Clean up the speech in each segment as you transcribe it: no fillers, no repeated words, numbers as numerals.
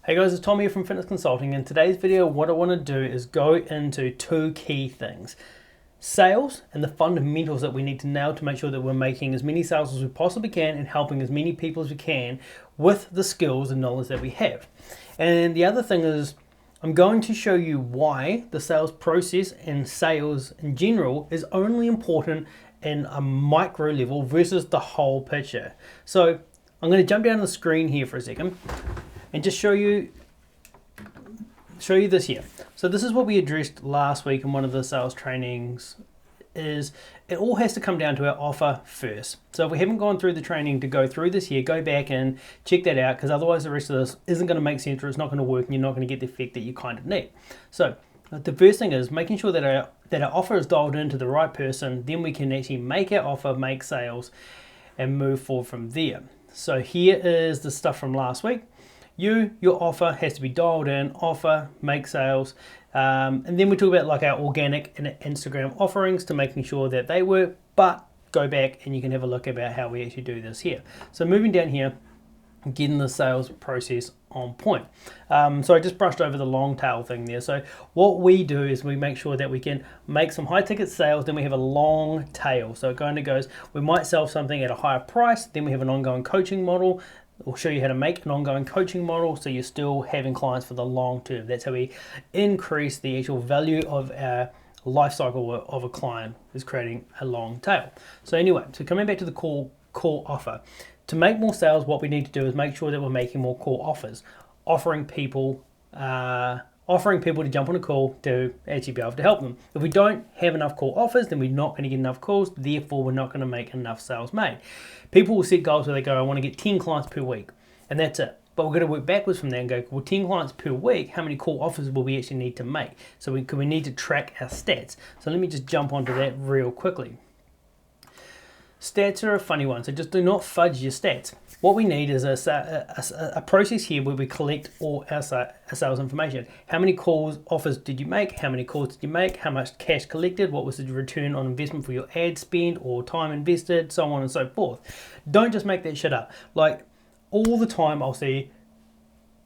Hey guys, it's Tom here from Fitness Consulting. In today's video, what I want to do is go into two key things. Sales and the fundamentals that we need to nail to make sure that we're making as many sales as we possibly can and helping as many people as we can with the skills and knowledge that we have. And the other thing is, I'm going to show you why the sales process and sales in general is only important in a micro level versus the whole picture. So I'm going to jump down the screen here for a second and just show you this here. So this is what we addressed last week in one of the sales trainings. Is it all has to come down to our offer first. So if we haven't gone through the training to go through this here, go back and check that out, because otherwise the rest of this isn't going to make sense, or it's not going to work and you're not going to get the effect that you kind of need. So the first thing is making sure that our offer is dialed into the right person. Then we can actually make our offer, make sales, and move forward from there. So here is the stuff from last week. Your offer has to be dialed in, offer, make sales, and then we talk about like our organic and Instagram offerings to making sure that they work, but go back and you can have a look about how we actually do this here. So moving down here, getting the sales process on point. So I just brushed over the long tail thing there. So what we do is we make sure that we can make some high ticket sales, then we have a long tail. So it kind of goes, we might sell something at a higher price, then we have an ongoing coaching model. We'll show you how to make an ongoing coaching model so you're still having clients for the long term. That's how we increase the actual value of our life cycle of a client, is creating a long tail. So anyway, so coming back to the core offer. To make more sales, what we need to do is make sure that we're making more core offers, offering people to jump on a call to actually be able to help them. If we don't have enough core offers, then we're not going to get enough calls, therefore we're not going to make enough sales made. People will set goals where they go, I want to get 10 clients per week, and that's it. But we're going to work backwards from there and go, well, 10 clients per week, how many core offers will we actually need to make? So we need to track our stats. So let me just jump onto that real quickly. Stats are a funny one, so just do not fudge your stats. What we need is a process here where we collect all our sales information. How many calls, offers did you make? How many calls did you make? How much cash collected? What was the return on investment for your ad spend or time invested? So on and so forth. Don't just make that shit up. Like all the time I'll see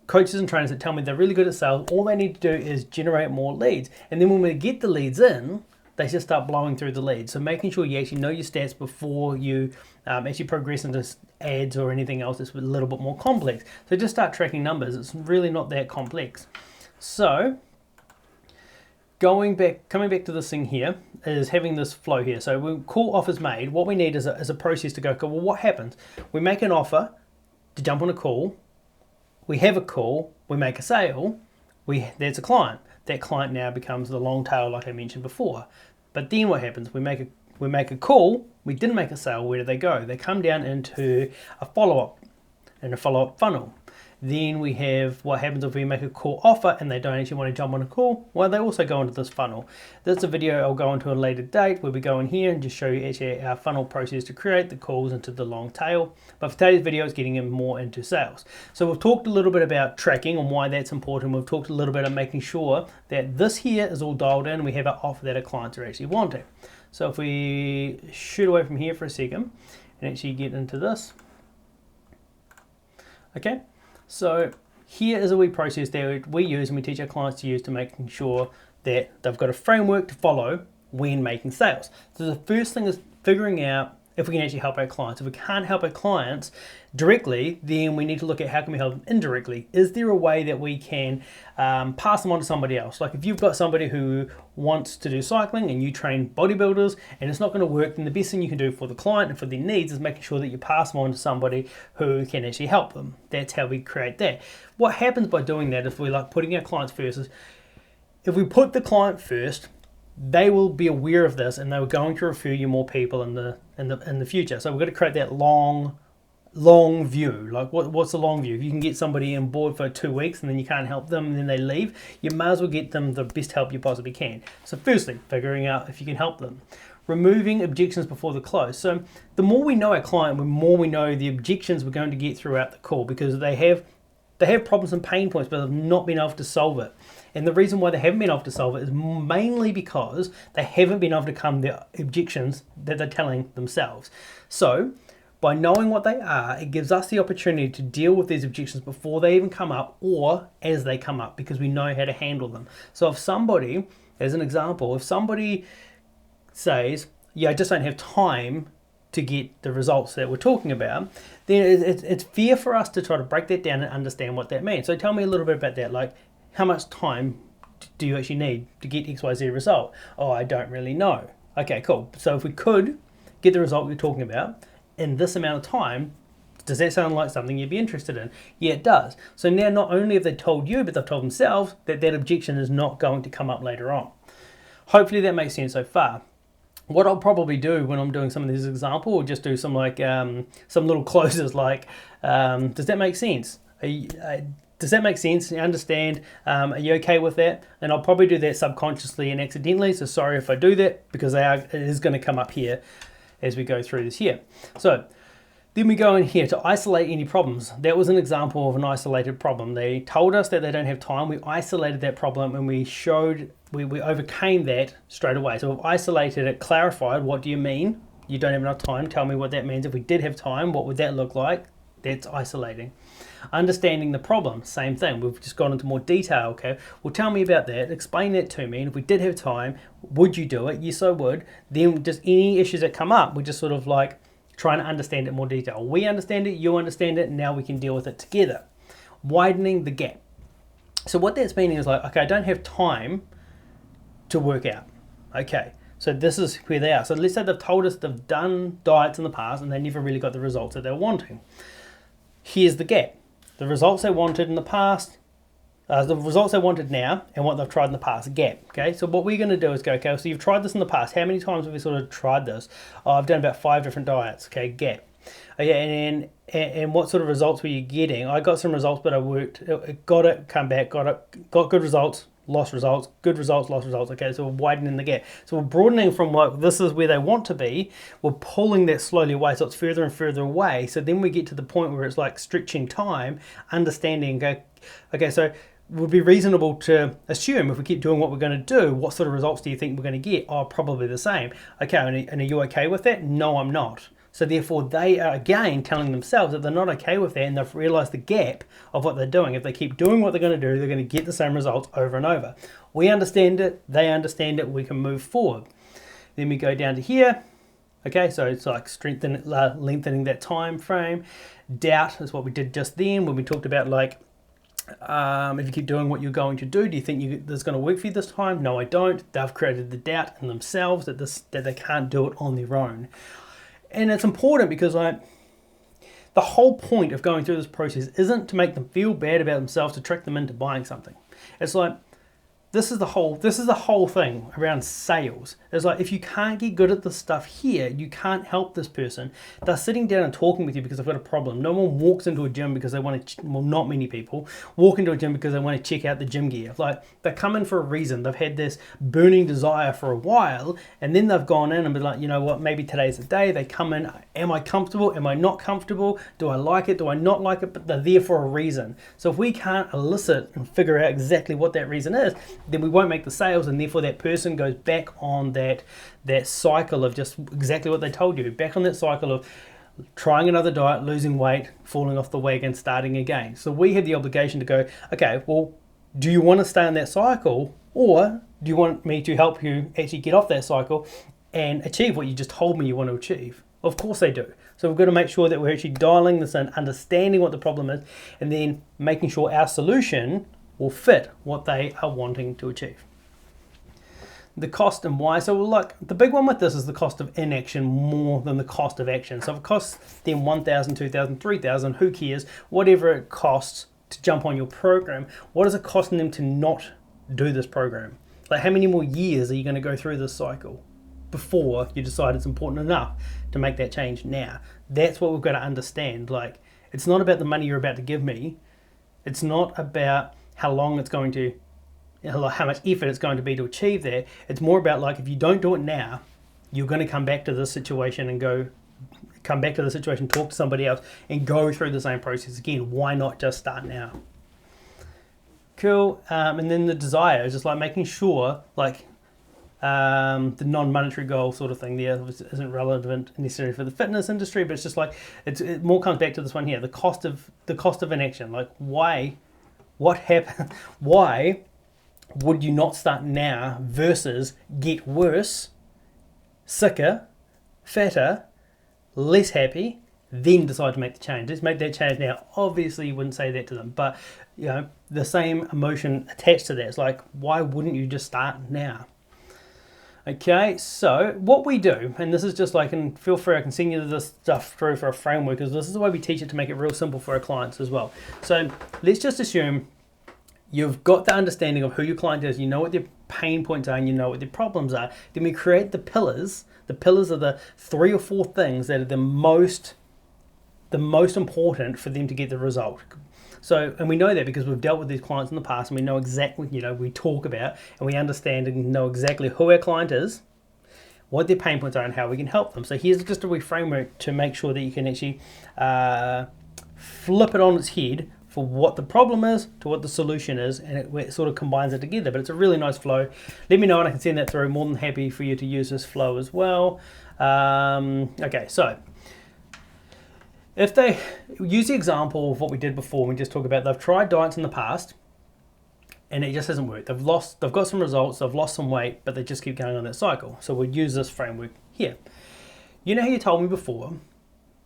coaches and trainers that tell me they're really good at sales. All they need to do is generate more leads. And then when we get the leads in, they just start blowing through the leads. So making sure you actually know your stats before you actually progress into ads or anything else that's a little bit more complex. So just start tracking numbers. It's really not that complex. So coming back to this thing here is having this flow here. So when call offers made, what we need is a process to go, well, what happens? We make an offer to jump on a call. We have a call. We make a sale. There's a client. That client now becomes the long tail, like I mentioned before. But then what happens? We make a call. We didn't make a sale. Where do they go? They come down into a follow-up and a follow-up funnel. Then we have what happens if we make a call offer and they don't actually want to jump on a call. Well, they also go into this funnel. That's a video I'll go into a later date where we go in here and just show you actually our funnel process to create the calls into the long tail. But for today's video, it's getting more into sales. So we've talked a little bit about tracking and why that's important. We've talked a little bit about making sure that this here is all dialed in and we have an offer that our clients are actually wanting. So if we shoot away from here for a second and actually get into this. Okay. So here is a wee process that we use and we teach our clients to use to making sure that they've got a framework to follow when making sales. So the first thing is figuring out if we can actually help our clients. If we can't help our clients directly, then we need to look at how can we help them indirectly. Is there a way that we can pass them on to somebody else? Like if you've got somebody who wants to do cycling and you train bodybuilders and it's not going to work, then the best thing you can do for the client and for their needs is making sure that you pass them on to somebody who can actually help them. That's how we create that. What happens by doing that, if we like putting our clients first, is if we put the client first, they will be aware of this and they're going to refer you more people in the future. So we've got to create that long view. Like what's the long view? If you can get somebody on board for 2 weeks and then you can't help them and then they leave, you might as well get them the best help you possibly can. So firstly, figuring out if you can help them. Removing objections before the close. So the more we know our client, the more we know the objections we're going to get throughout the call, because they have problems and pain points, but they've not been able to solve it. And the reason why they haven't been able to solve it is mainly because they haven't been able to come to the objections that they're telling themselves. So by knowing what they are, it gives us the opportunity to deal with these objections before they even come up or as they come up, because we know how to handle them. So if somebody, as an example, if somebody says, yeah, I just don't have time to get the results that we're talking about, then it's fair for us to try to break that down and understand what that means. So tell me a little bit about that. Like, how much time do you actually need to get XYZ result? Oh, I don't really know. Okay, cool. So if we could get the result you're talking about in this amount of time, does that sound like something you'd be interested in? Yeah, it does. So now not only have they told you, but they've told themselves that that objection is not going to come up later on. Hopefully that makes sense so far. What I'll probably do when I'm doing some of these examples, or just do some like some little closes like, does that make sense? Does that make sense? You understand? Are you okay with that? And I'll probably do that subconsciously and accidentally, so sorry if I do that, because it is going to come up here as we go through this here. So then we go in here to isolate any problems. That was an example of an isolated problem. They told us that they don't have time. We isolated that problem and we showed, we overcame that straight away. So we've isolated it, clarified, what do you mean? You don't have enough time. Tell me what that means. If we did have time, what would that look like? That's isolating. Understanding the problem, same thing. We've just gone into more detail, okay? Well, tell me about that. Explain that to me. And if we did have time, would you do it? Yes, I would. Then just any issues that come up, we just sort of like trying to understand it in more detail. We understand it, you understand it, and now we can deal with it together. Widening the gap. So what that's meaning is like, okay, I don't have time to work out. Okay, so this is where they are. So let's say they've told us they've done diets in the past and they never really got the results that they were wanting. Here's the gap. The results they wanted in the past, the results they wanted now, and what they've tried in the past, gap. Okay, so what we're going to do is go, okay, so you've tried this in the past. How many times have we sort of tried this? Oh, I've done about 5 different diets. Okay, gap. Okay, and what sort of results were you getting? I got some results, but I worked, got it, come back, got good results, lost results, good results, lost results. Okay, so we're widening the gap. So we're broadening from like, this is where they want to be. We're pulling that slowly away, so it's further and further away. So then we get to the point where it's like stretching time, understanding, okay, so it would be reasonable to assume if we keep doing what we're going to do, what sort of results do you think we're going to get? Oh, probably the same. Okay, and are you okay with that? No, I'm not. So therefore they are again telling themselves that they're not okay with that, and they've realized the gap of what they're doing. If they keep doing what they're going to do, they're going to get the same results over and over. We understand it, they understand it, we can move forward. Then we go down to here. Okay, so it's like lengthening that time frame. Doubt is what we did just then when we talked about like, if you keep doing what you're going to do you think this is going to work for you this time? No, I don't. They've created the doubt in themselves that they can't do it on their own. And it's important because the whole point of going through this process isn't to make them feel bad about themselves, to trick them into buying something. It's like, this is the whole thing around sales. It's like, if you can't get good at the stuff here, you can't help this person. They're sitting down and talking with you because they've got a problem. No one walks into a gym because they want to, well, not many people walk into a gym because they want to check out the gym gear. Like, they come in for a reason. They've had this burning desire for a while, and then they've gone in and been like, you know what, maybe today's the day. They come in, am I comfortable? Am I not comfortable? Do I like it? Do I not like it? But they're there for a reason. So if we can't elicit and figure out exactly what that reason is, then we won't make the sales, and therefore that person goes back on that cycle of just exactly what they told you, back on that cycle of trying another diet, losing weight, falling off the wagon, starting again. So we have the obligation to go, okay, well, do you want to stay on that cycle, or do you want me to help you actually get off that cycle and achieve what you just told me you want to achieve? Of course they do. So we've got to make sure that we're actually dialing this in, understanding what the problem is, and then making sure our solution will fit what they are wanting to achieve. The cost and why. So look, the big one with this is the cost of inaction more than the cost of action. So if it costs them $1,000, $2,000, $3,000, who cares? Whatever it costs to jump on your program, what is it costing them to not do this program? Like, how many more years are you going to go through this cycle before you decide it's important enough to make that change now? That's what we've got to understand. Like, it's not about the money you're about to give me. It's not about how long it's going to, how much effort it's going to be to achieve that. It's more about like, if you don't do it now, you're going to come back to this situation and talk to somebody else and go through the same process again. Why not just start now? Cool. And then the desire is just like making sure, like, the non-monetary goal sort of thing there isn't relevant necessarily for the fitness industry, but it's just like it more comes back to this one here, the cost of inaction. Like what happened? Why would you not start now versus get worse, sicker, fatter, less happy, then decide to make the change? Let's make that change now. Obviously, you wouldn't say that to them, but the same emotion attached to that. It's like, why wouldn't you just start now? Okay, so what we do, and this is just like, and feel free, I can send you this stuff through for a framework, because this is the way we teach it to make it real simple for our clients as well. So let's just assume you've got the understanding of who your client is, you know what their pain points are, and you know what their problems are. Then we create the pillars. The pillars are the 3 or 4 things that are the most important for them to get the result. So, and we know that because we've dealt with these clients in the past, and we know exactly, we talk about and we understand and know exactly who our client is, what their pain points are, and how we can help them. So here's just a wee framework to make sure that you can actually flip it on its head for what the problem is to what the solution is, and it sort of combines it together. But it's a really nice flow. Let me know and I can send that through. More than happy for you to use this flow as well. Okay, so if they use the example of what we did before, we just talked about they've tried diets in the past and it just hasn't worked. They've got some results, they've lost some weight, but they just keep going on that cycle. So we'll use this framework here. You know how you told me before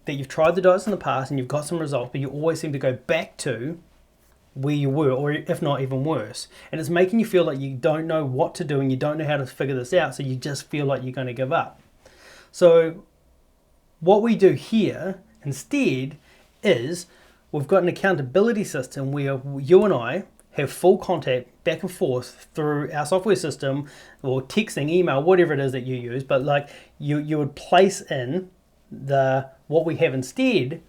that you've tried the diets in the past and you've got some results, but you always seem to go back to where you were, or if not even worse. And it's making you feel like you don't know what to do and you don't know how to figure this out, so you just feel like you're going to give up. So what we do here instead is we've got an accountability system where you and I have full contact back and forth through our software system, or texting, email, whatever it is that you use, but like you would place in the what we have instead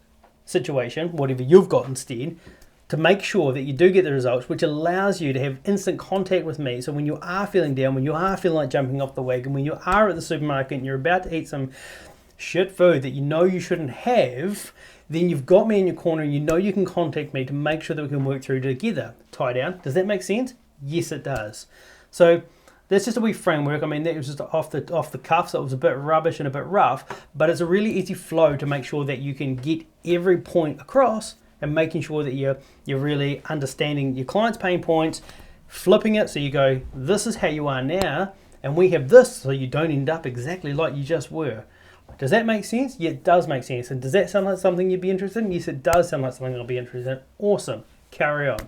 situation, whatever you've got instead, to make sure that you do get the results, which allows you to have instant contact with me. So when you are feeling down, when you are feeling like jumping off the wagon, when you are at the supermarket and you're about to eat some shit food that you know you shouldn't have, then you've got me in your corner and you know you can contact me to make sure that we can work through together. Tie down. Does that make sense? Yes, it does. So that's just a wee framework. I mean, that was just off the cuff, so it was a bit rubbish and a bit rough, but it's a really easy flow to make sure that you can get every point across and making sure that you're really understanding your client's pain points, flipping it so you go, this is how you are now, and we have this so you don't end up exactly like you just were. Does that make sense? Yeah, it does make sense. And does that sound like something you'd be interested in? Yes, it does sound like something I'll be interested in. Awesome. Carry on.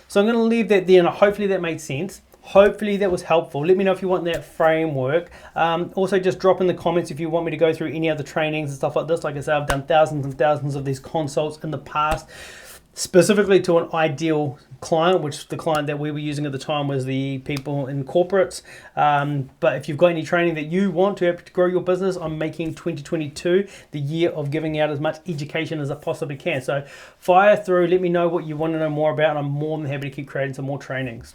So I'm going to leave that there, and hopefully that made sense. Hopefully that was helpful. Let me know if you want that framework. Also, just drop in the comments if you want me to go through any other trainings and stuff like this. Like I said, I've done thousands and thousands of these consults in the past, specifically to an ideal client, which the client that we were using at the time was the people in corporates. But if you've got any training that you want to grow your business, I'm making 2022 the year of giving out as much education as I possibly can. So fire through, let me know what you want to know more about. I'm more than happy to keep creating some more trainings.